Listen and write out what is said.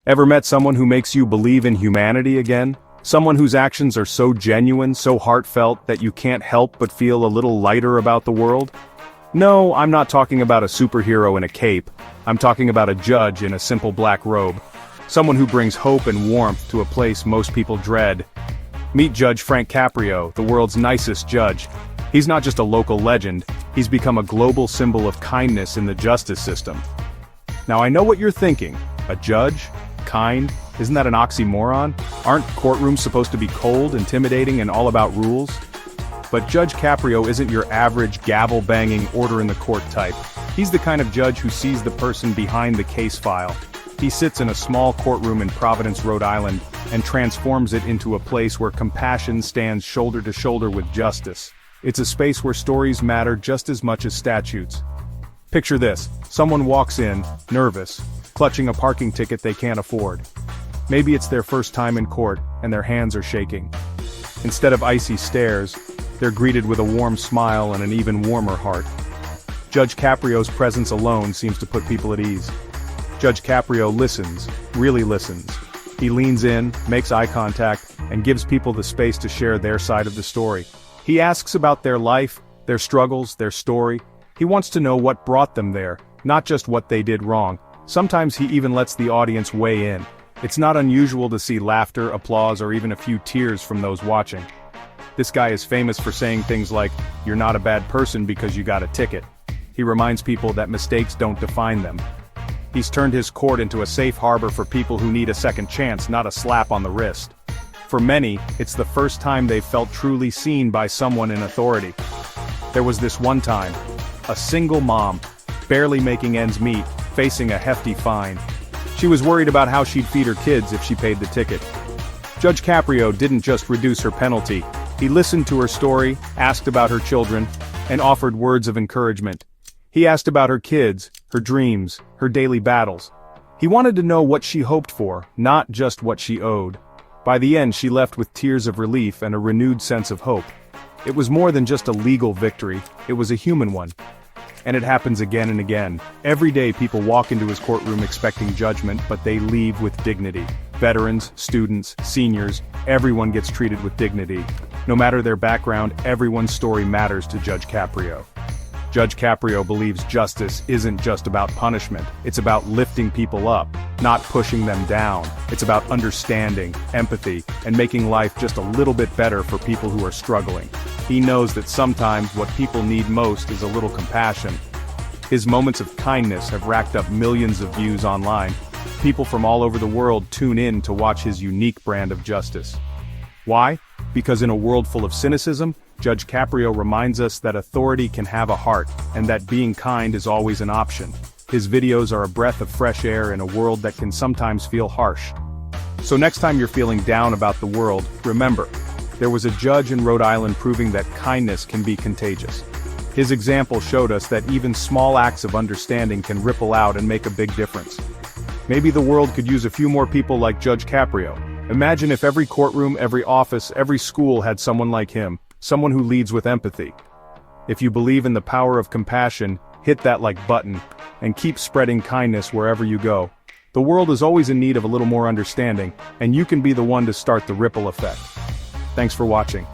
Ever met someone who makes you believe in humanity again? Someone whose actions are so genuine, so heartfelt, that you can't help but feel a little lighter about the world? No, I'm not talking about a superhero in a cape. I'm talking about a judge in a simple black robe. Someone who brings hope and warmth to a place most people dread. Meet Judge Frank Caprio, the world's nicest judge. He's not just a local legend, he's become a global symbol of kindness in the justice system. Now I know what you're thinking. A judge? Kind? Isn't that an oxymoron? Aren't courtrooms supposed to be cold, intimidating, and all about rules? But Judge Caprio isn't your average gavel-banging order-in-the-court type. He's the kind of judge who sees the person behind the case file. He sits in a small courtroom in Providence, Rhode Island, and transforms it into a place where compassion stands shoulder to shoulder with justice. It's a space where stories matter just as much as statutes. Picture this: someone walks in, nervous, clutching a parking ticket they can't afford. Maybe it's their first time in court, and their hands are shaking. Instead of icy stares, they're greeted with a warm smile and an even warmer heart. Judge Caprio's presence alone seems to put people at ease. Judge Caprio listens, really listens. He leans in, makes eye contact, and gives people the space to share their side of the story. He asks about their life, their struggles, their story. He wants to know what brought them there, not just what they did wrong. Sometimes he even lets the audience weigh in. It's not unusual to see laughter, applause, or even a few tears from those watching. This guy is famous for saying things like, "You're not a bad person because you got a ticket." He reminds people that mistakes don't define them. He's turned his court into a safe harbor for people who need a second chance, not a slap on the wrist. For many, it's the first time they've felt truly seen by someone in authority. There was this one time, a single mom, barely making ends meet, facing a hefty fine. She was worried about how she'd feed her kids if she paid the ticket. Judge Caprio didn't just reduce her penalty, he listened to her story, asked about her children, and offered words of encouragement. He asked about her kids, her dreams, her daily battles. He wanted to know what she hoped for, not just what she owed. By the end, she left with tears of relief and a renewed sense of hope. It was more than just a legal victory, it was a human one. And it happens again and again. Every day people walk into his courtroom expecting judgment, but they leave with dignity. Veterans, students, seniors, everyone gets treated with dignity. No matter their background, everyone's story matters to Judge Caprio. Judge Caprio believes justice isn't just about punishment, it's about lifting people up, not pushing them down. It's about understanding, empathy, and making life just a little bit better for people who are struggling. He knows that sometimes what people need most is a little compassion. His moments of kindness have racked up millions of views online. People from all over the world tune in to watch his unique brand of justice. Why? Because in a world full of cynicism, Judge Caprio reminds us that authority can have a heart, and that being kind is always an option. His videos are a breath of fresh air in a world that can sometimes feel harsh. So next time you're feeling down about the world, remember, there was a judge in Rhode Island proving that kindness can be contagious. His example showed us that even small acts of understanding can ripple out and make a big difference. Maybe the world could use a few more people like Judge Caprio. Imagine if every courtroom, every office, every school had someone like him, someone who leads with empathy. If you believe in the power of compassion, hit that like button, and keep spreading kindness wherever you go. The world is always in need of a little more understanding, and you can be the one to start the ripple effect. Thanks for watching.